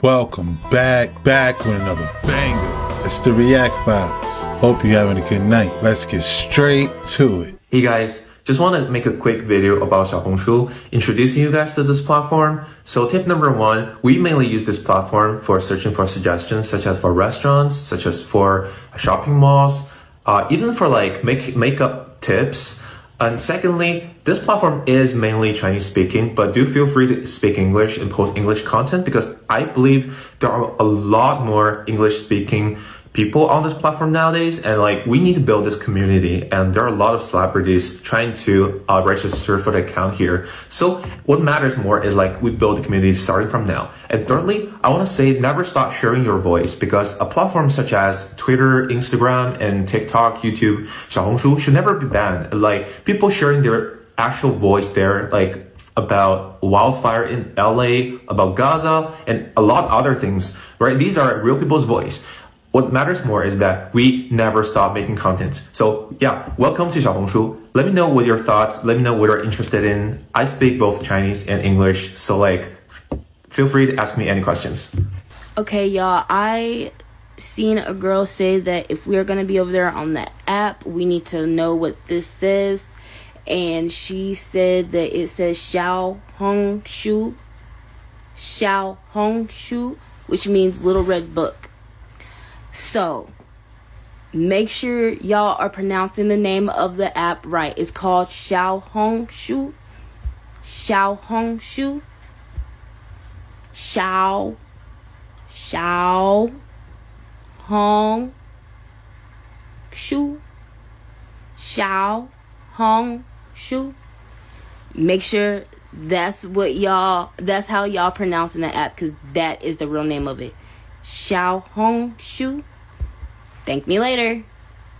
Welcome back with another banger. It's the React Files. Hope you're having a good night. Let's get straight to it. Hey guys, just want to make a quick video about Xiaohongshu, introducing you guys to this platform. So tip number one, we mainly use this platform for searching for suggestions, such as for restaurants, such as for shopping malls, even for like makeup tips. And secondly, this platform is mainly Chinese speaking, but do feel free to speak English and post English content because I believe there are a lot more English speaking people on this platform nowadays, and like we need to build this community, and there are a lot of celebrities trying to register for the account here. So what matters more is like we build the community starting from now. And thirdly, I want to say never stop sharing your voice, because a platform such as Twitter, Instagram, and TikTok, YouTube, Xiaohongshu should never be banned. Like people sharing their actual voice there, like about wildfire in LA, about Gaza, and a lot of other things, right? These are real people's voice. What matters more is that we never stop making content. So yeah, welcome to Xiaohongshu. Let me know what your thoughts, let me know what you're interested in. I speak both Chinese and English, so like, feel free to ask me any questions. Okay, y'all, I seen a girl say that if we're gonna be over there on the app, we need to know what this says. And she said that it says Xiaohongshu, which means Little Red Book. So, make sure y'all are pronouncing the name of the app right. It's called Xiaohongshu. Xiaohongshu. Xiaohongshu. Make sure that's how y'all pronouncing the app, because that is the real name of it. Xiaohongshu. Thank me later.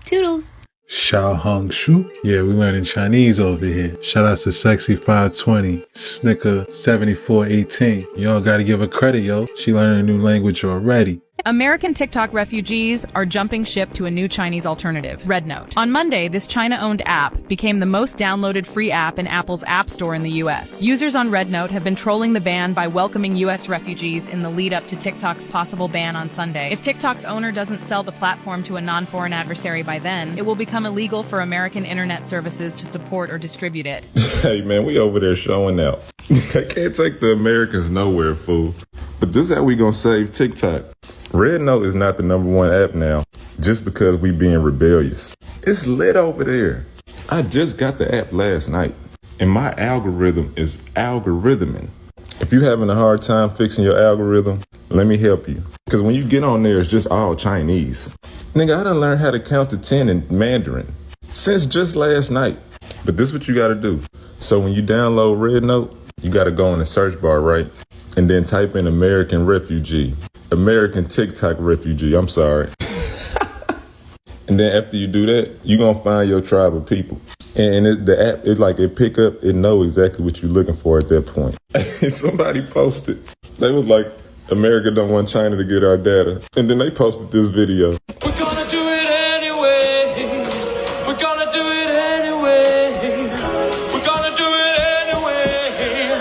Toodles. Xiaohongshu? Yeah, we learning Chinese over here. Shout out to Sexy520, Snicker7418. Y'all gotta give her credit, yo. She learning a new language already. American TikTok refugees are jumping ship to a new Chinese alternative, RedNote. On Monday, this China-owned app became the most downloaded free app in Apple's App Store in the US. Users on RedNote have been trolling the ban by welcoming US refugees in the lead-up to TikTok's possible ban on Sunday. If TikTok's owner doesn't sell the platform to a non-foreign adversary by then, it will become illegal for American internet services to support or distribute it. Hey man, we over there showing out. I can't take the Americans nowhere, fool. But this is how we gonna save TikTok. RedNote is not the #1 app now, just because we being rebellious. It's lit over there. I just got the app last night, and my algorithm is algorithming. If you having a hard time fixing your algorithm, let me help you. Because when you get on there, it's just all Chinese. Nigga, I done learned how to count to 10 in Mandarin since just last night. But this is what you gotta do. So when you download RedNote, you gotta go in the search bar, right? And then type in American refugee. American TikTok refugee, I'm sorry. And then after you do that, you're gonna find your tribe of people. And the app, it pick up, it know exactly what you're looking for at that point. Somebody posted, they was like, America don't want China to get our data. And then they posted this video. We're gonna do it anyway. We're gonna do it anyway. We're gonna do it anyway.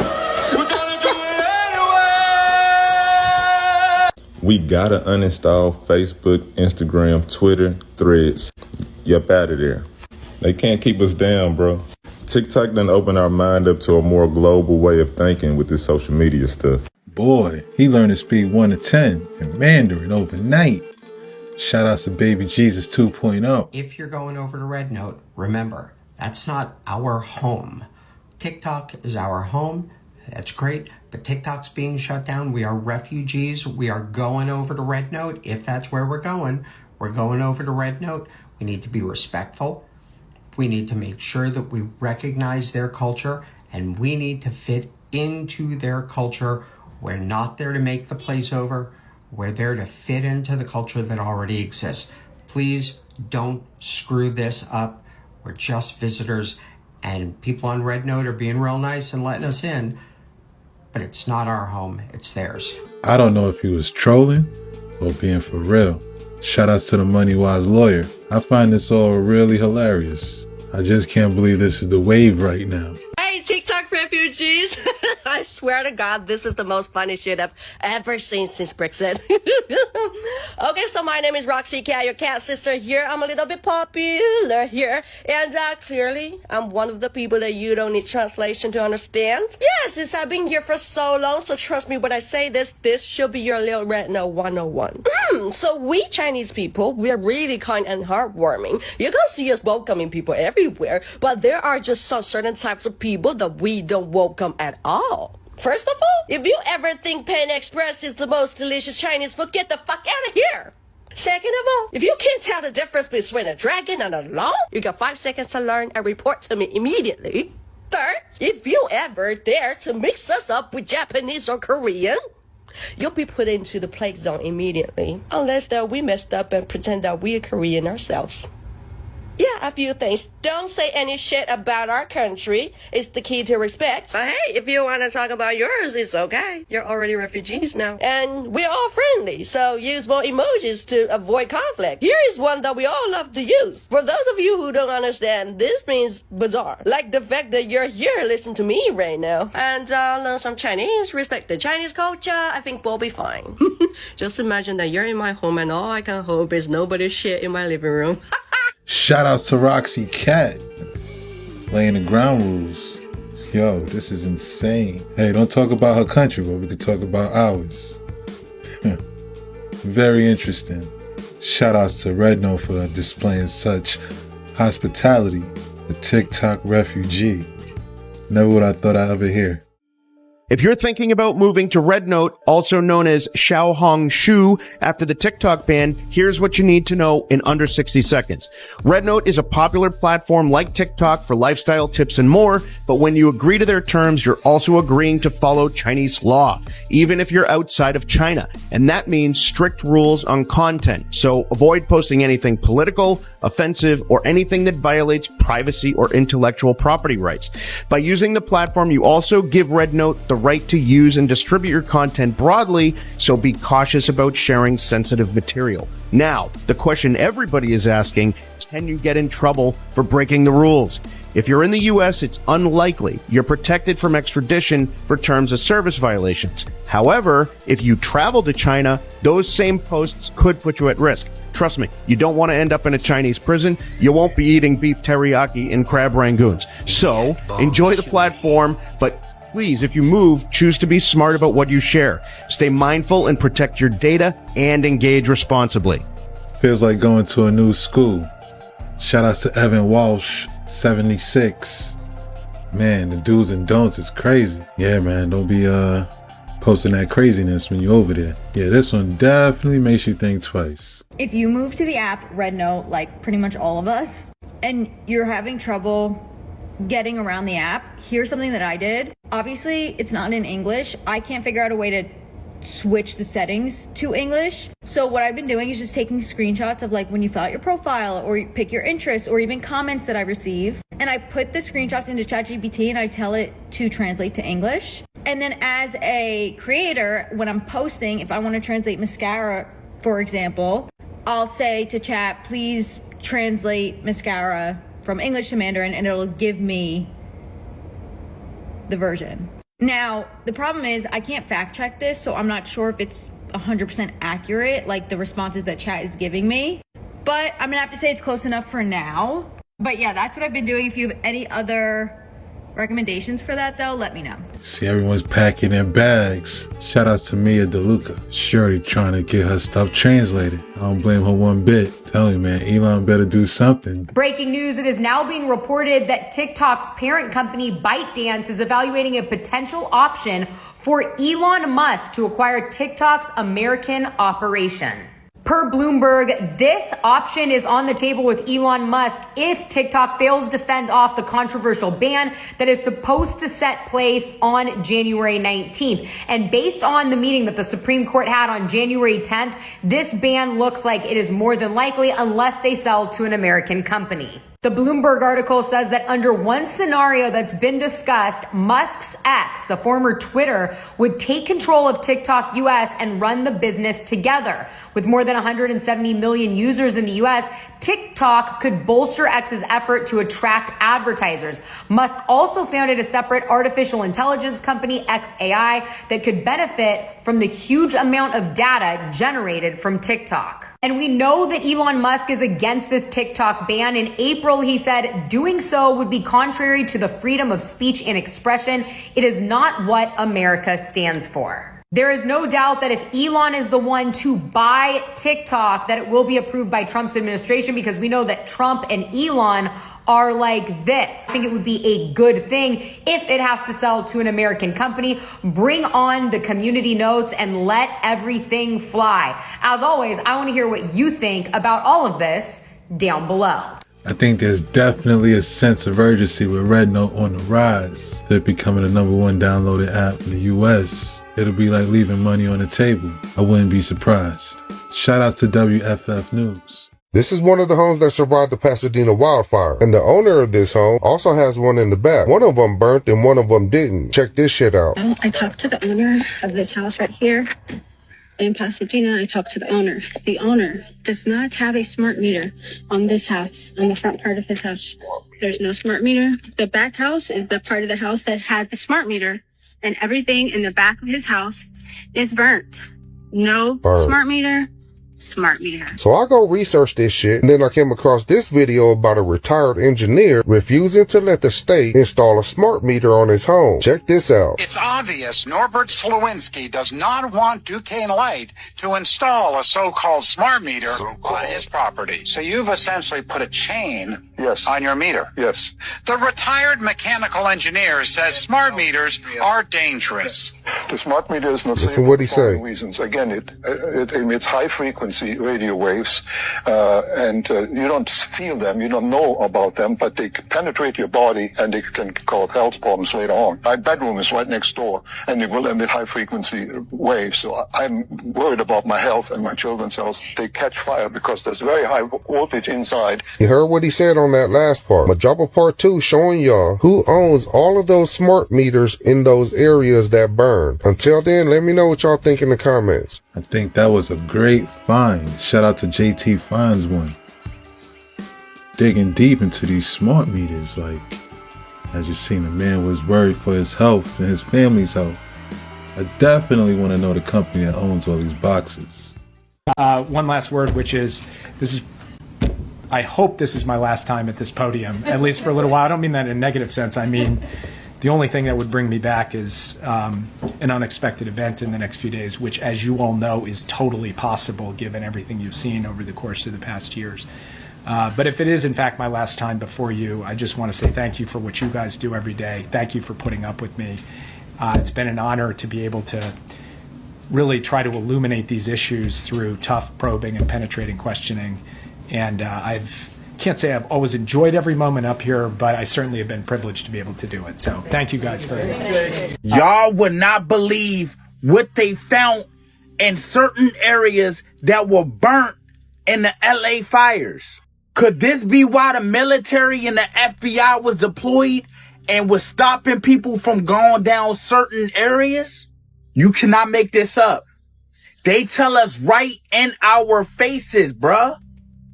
We're gonna do it anyway. We gotta uninstall Facebook, Instagram, Twitter, Threads. Yup, out of there. They can't keep us down, bro. TikTok done opened our mind up to a more global way of thinking with this social media stuff. Boy, he learned to speak 1 to 10 in Mandarin overnight. Shout out to Baby Jesus 2.0. If you're going over to RedNote, remember, that's not our home. TikTok is our home. That's great, but TikTok's being shut down. We are refugees. We are going over to RedNote. If that's where we're going over to RedNote. We need to be respectful. We need to make sure that we recognize their culture, and we need to fit into their culture. We're not there to make the place over. We're there to fit into the culture that already exists. Please don't screw this up. We're just visitors, and people on RedNote are being real nice and letting us in, but it's not our home, it's theirs. I don't know if he was trolling or being for real. Shout out to the Money Wise lawyer. I find this all really hilarious. I just can't believe this is the wave right now. Hey, TikTok refugee! refugees. I swear to God, this is the most funny shit I've ever seen since Brexit. Okay, so my name is Roxy Cat, your cat sister here. I'm a little bit popular here. And clearly, I'm one of the people that you don't need translation to understand. Yeah, since I've been here for so long, so trust me when I say this should be your little red note 101. So we Chinese people, we're really kind and heartwarming. You can see us welcoming people everywhere, but there are just some certain types of people that we don't welcome at all. First of all, if you ever think Pan Express is the most delicious Chinese food, get the fuck out of here. Second of all, if you can't tell the difference between a dragon and a law, you got 5 seconds to learn and report to me immediately. Third, if you ever dare to mix us up with Japanese or Korean, you'll be put into the plague zone immediately. Unless that we messed up and pretend that we're Korean ourselves. Yeah, a few things. Don't say any shit about our country. It's the key to respect. But hey, if you want to talk about yours, it's okay. You're already refugees now. And we're all friendly, so use more emojis to avoid conflict. Here is one that we all love to use. For those of you who don't understand, this means bizarre. Like the fact that you're here listening to me right now. And learn some Chinese, respect the Chinese culture, I think we'll be fine. Just imagine that you're in my home and all I can hope is nobody's shit in my living room. Shout outs to Roxy Cat, laying the ground rules. Yo, this is insane. Hey, don't talk about her country, but we could talk about ours. Very interesting. Shout outs to Red Note for displaying such hospitality. The TikTok refugee. Never would I thought I'd ever hear. If you're thinking about moving to Red Note, also known as Xiaohongshu, after the TikTok ban, here's what you need to know in under 60 seconds. Red Note is a popular platform like TikTok for lifestyle tips and more, but when you agree to their terms, you're also agreeing to follow Chinese law, even if you're outside of China. And that means strict rules on content. So avoid posting anything political, offensive, or anything that violates privacy or intellectual property rights. By using the platform, you also give Red Note the right to use and distribute your content broadly, so be cautious about sharing sensitive material. Now, the question everybody is asking, can you get in trouble for breaking the rules? If you're in the US, it's unlikely. You're protected from extradition for terms of service violations. However, if you travel to China, those same posts could put you at risk. Trust me, you don't want to end up in a Chinese prison. You won't be eating beef teriyaki and crab rangoons. So, enjoy the platform, but please, if you move, choose to be smart about what you share. Stay mindful and protect your data and engage responsibly. Feels like going to a new school. Shout outs to Evan Walsh, 76. Man, the do's and don'ts is crazy. Yeah, man, don't be posting that craziness when you're over there. Yeah, this one definitely makes you think twice. If you move to the app Red Note, like pretty much all of us, and you're having trouble getting around the app, here's something that I did. Obviously, it's not in English. I can't figure out a way to switch the settings to English. So what I've been doing is just taking screenshots of like when you fill out your profile or you pick your interests or even comments that I receive. And I put the screenshots into ChatGPT and I tell it to translate to English. And then as a creator, when I'm posting, if I want to translate mascara, for example, I'll say to Chat, please translate mascara from English to Mandarin, and it'll give me the version. Now, the problem is I can't fact check this, so I'm not sure if it's 100% accurate, like the responses that Chat is giving me. But I'm gonna have to say it's close enough for now. But yeah, that's what I've been doing. If you have any other recommendations for that though, let me know. See, everyone's packing in bags. Shout outs to Mia DeLuca. Surely trying to get her stuff translated. I don't blame her one bit. Tell you, man, Elon better do something. Breaking news, it is now being reported that TikTok's parent company ByteDance is evaluating a potential option for Elon Musk to acquire TikTok's American operation. Per Bloomberg, this option is on the table with Elon Musk if TikTok fails to fend off the controversial ban that is supposed to set place on January 19th. And based on the meeting that the Supreme Court had on January 10th, this ban looks like it is more than likely unless they sell to an American company. The Bloomberg article says that under one scenario that's been discussed, Musk's ex, the former Twitter, would take control of TikTok US and run the business together. With more than 170 million users in the US, TikTok could bolster X's effort to attract advertisers. Musk also founded a separate artificial intelligence company, XAI, that could benefit from the huge amount of data generated from TikTok. And we know that Elon Musk is against this TikTok ban. In April, he said doing so would be contrary to the freedom of speech and expression. It is not what America stands for. There is no doubt that if Elon is the one to buy TikTok, that it will be approved by Trump's administration, because we know that Trump and Elon are like this. I think it would be a good thing if it has to sell to an American company. Bring on the community notes and let everything fly. As always, I want to hear what you think about all of this down below. I think there's definitely a sense of urgency with Red Note on the rise to it becoming the #1 downloaded app in the US. It'll be like leaving money on the table. I wouldn't be surprised. Shout outs to WFF News. This is one of the homes that survived the Pasadena wildfire, and the owner of this home also has one in the back. One of them burnt and one of them didn't. Check this shit out. I talked to the owner of this house right here in Pasadena. I talked to the owner. The owner does not have a smart meter on this house, on the front part of his house. There's no smart meter. The back house is the part of the house that had the smart meter, and everything in the back of his house is burnt. No smart meter. Smart meter. So I go research this shit, and then I came across this video about a retired engineer refusing to let the state install a smart meter on his home. Check this out. It's obvious Norbert Slowinski does not want Duquesne Light to install a so-called smart meter on his property. So you've essentially put a chain on your meter. Yes. The retired mechanical engineer says smart meters are dangerous. The smart meter is not safe for the following reasons. Again, it emits high frequency radio waves, and you don't feel them, you don't know about them, but they penetrate your body and they can cause health problems later on. My bedroom is right next door, and it will emit high frequency waves, so I'm worried about my health and my children's health. They catch fire because there's very high voltage inside. You heard what he said on that last part. I'm gonna drop a part 2 showing y'all who owns all of those smart meters in those areas that burn. Until then, let me know what y'all think in the comments. I think that was a great find. Shout out to JT Finds One. Digging deep into these smart meters, like, as you seen, the man was worried for his health and his family's health. I definitely want to know the company that owns all these boxes. One last word, which is, I hope this is my last time at this podium, at least for a little while. I don't mean that in a negative sense. I mean, the only thing that would bring me back is an unexpected event in the next few days, which, as you all know, is totally possible given everything you've seen over the course of the past years. But if it is, in fact, my last time before you, I just want to say thank you for what you guys do every day. Thank you for putting up with me. It's been an honor to be able to really try to illuminate these issues through tough probing and penetrating questioning. And can't say I've always enjoyed every moment up here, but I certainly have been privileged to be able to do it. So thank you guys for Y'all would not believe what they found in certain areas that were burnt in the LA fires. Could this be why the military and the FBI was deployed and was stopping people from going down certain areas? You cannot make this up. They tell us right in our faces, bruh.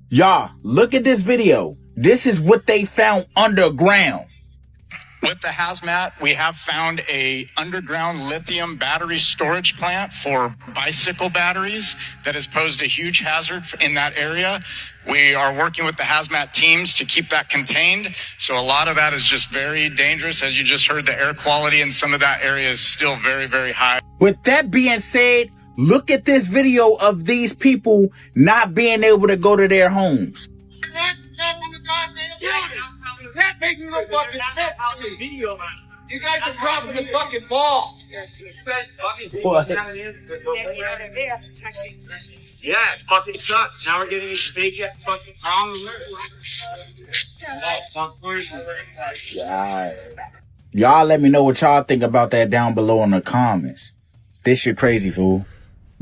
Y'all, look at this video. This is what they found underground. With the hazmat, we have found a underground lithium battery storage plant for bicycle batteries that has posed a huge hazard in that area. We are working with the hazmat teams to keep that contained. So a lot of that is just very dangerous. As you just heard, the air quality in some of that area is still very, very high. With that being said, look at this video of these people not being able to go to their homes. That makes no fucking sense to me. You guys are dropping the fucking ball. What? Yeah, it fucking sucks. Now we're getting these fake fucking wrong. Y'all let me know what y'all think about that down below in the comments. This shit crazy, fool.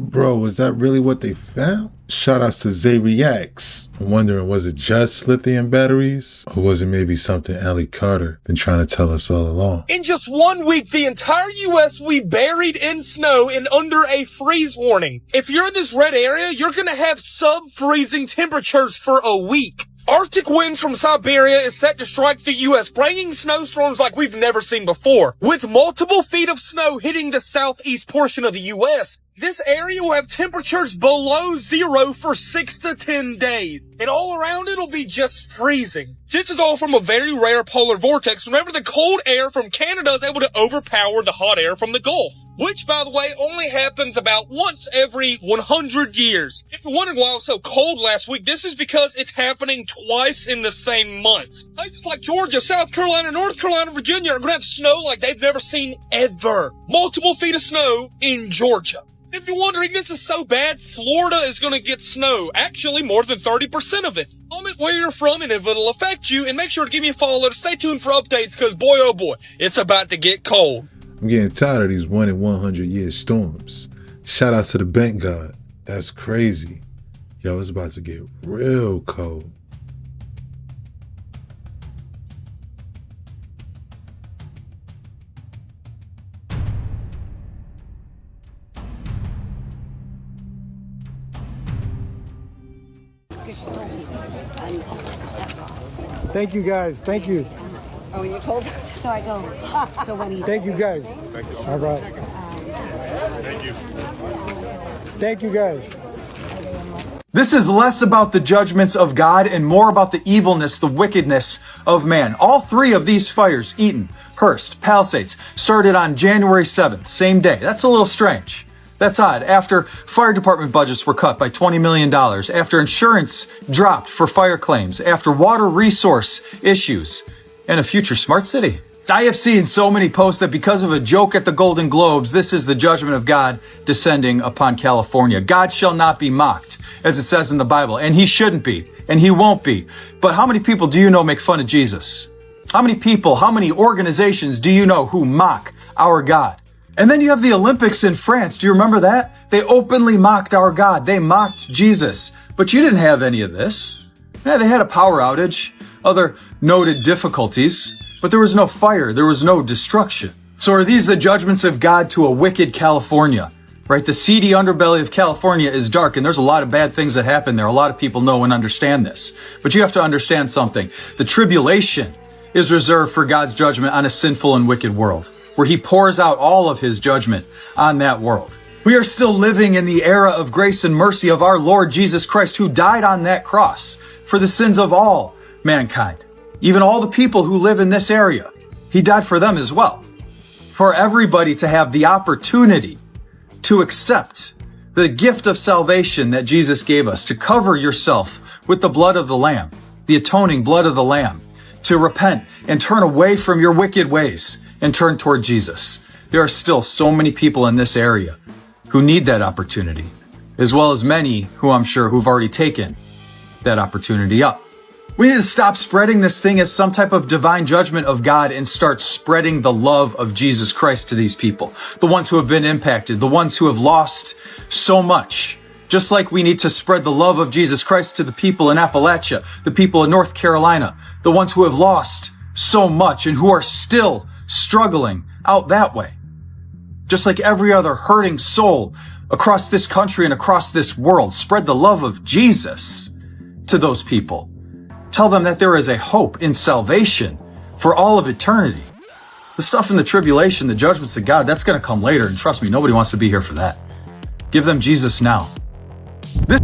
Bro, was that really what they found? Shout outs to Zay Reacts. I'm wondering, was it just lithium batteries? Or was it maybe something Ellie Carter been trying to tell us all along? In just 1 week, the entire U.S. will be buried in snow and under a freeze warning. If you're in this red area, you're gonna have sub-freezing temperatures for a week. Arctic winds from Siberia is set to strike the U.S., bringing snowstorms like we've never seen before. With multiple feet of snow hitting the southeast portion of the U.S., this area will have temperatures below zero for 6 to 10 days. And all around it'll be just freezing. This is all from a very rare polar vortex. Remember, the cold air from Canada is able to overpower the hot air from the Gulf. Which, by the way, only happens about once every 100 years. If you're wondering why it was so cold last week, this is because it's happening twice in the same month. Places like Georgia, South Carolina, North Carolina, Virginia are going to have snow like they've never seen ever. Multiple feet of snow in Georgia. If you're wondering, this is so bad, Florida is going to get snow. Actually, more than 30% of it. Comment where you're from and if it'll affect you, and make sure to give me a follow. Stay tuned for updates, because boy, oh boy, it's about to get cold. I'm getting tired of these 1 in 100 year storms. Shout out to the bank god. That's crazy. Yo, it's about to get real cold. Thank you guys. Thank you. Oh, you're told? So I go, so when he... Thank you guys. All right. Thank you. Thank you guys. This is less about the judgments of God and more about the evilness, the wickedness of man. All three of these fires, Eaton, Hearst, Palisades, started on January 7th, same day. That's a little strange. That's odd. After fire department budgets were cut by $20 million, after insurance dropped for fire claims, after water resource issues, and a future smart city. I have seen so many posts that because of a joke at the Golden Globes, this is the judgment of God descending upon California. God shall not be mocked, as it says in the Bible, and he shouldn't be, and he won't be. But how many people do you know make fun of Jesus? How many people, how many organizations do you know who mock our God? And then you have the Olympics in France. Do you remember that? They openly mocked our God. They mocked Jesus. But you didn't have any of this. Yeah, they had a power outage, other noted difficulties, but there was no fire. There was no destruction. So are these the judgments of God to a wicked California? Right? The seedy underbelly of California is dark, and there's a lot of bad things that happen there. A lot of people know and understand this. But you have to understand something. The tribulation is reserved for God's judgment on a sinful and wicked world, where he pours out all of his judgment on that world. We are still living in the era of grace and mercy of our Lord Jesus Christ, who died on that cross for the sins of all mankind. Even all the people who live in this area, he died for them as well. For everybody to have the opportunity to accept the gift of salvation that Jesus gave us, to cover yourself with the blood of the Lamb, the atoning blood of the Lamb, to repent and turn away from your wicked ways and turn toward Jesus. There are still so many people in this area who need that opportunity, as well as many who I'm sure who've already taken that opportunity up. We need to stop spreading this thing as some type of divine judgment of God and start spreading the love of Jesus Christ to these people, the ones who have been impacted, the ones who have lost so much. Just like we need to spread the love of Jesus Christ to the people in Appalachia, the people in North Carolina, the ones who have lost so much and who are still struggling out that way. Just like every other hurting soul across this country and across this world, spread the love of Jesus to those people. Tell them that there is a hope in salvation for all of eternity. The stuff in the tribulation, the judgments of God, that's going to come later. And trust me, nobody wants to be here for that. Give them Jesus now. This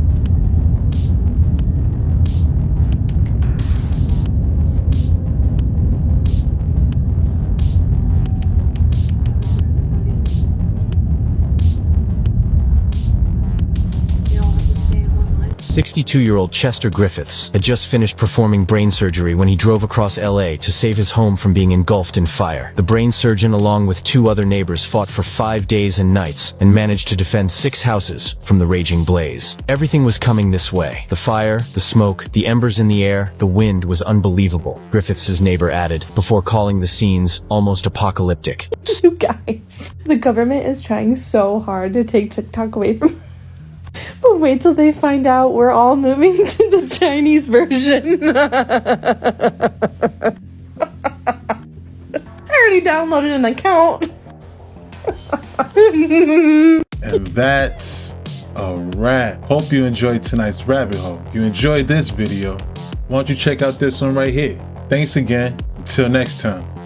62-year-old Chester Griffiths had just finished performing brain surgery when he drove across LA to save his home from being engulfed in fire. The brain surgeon, along with 2 other neighbors, fought for 5 days and nights and managed to defend 6 houses from the raging blaze. Everything was coming this way. The fire, the smoke, the embers in the air, the wind was unbelievable, Griffiths' neighbor added, before calling the scenes almost apocalyptic. You guys, the government is trying so hard to take TikTok away from but wait till they find out we're all moving to the Chinese version. I already downloaded an account. And that's a wrap. Hope you enjoyed tonight's rabbit hole. If you enjoyed this video, why don't you check out this one right here. Thanks again. Until next time.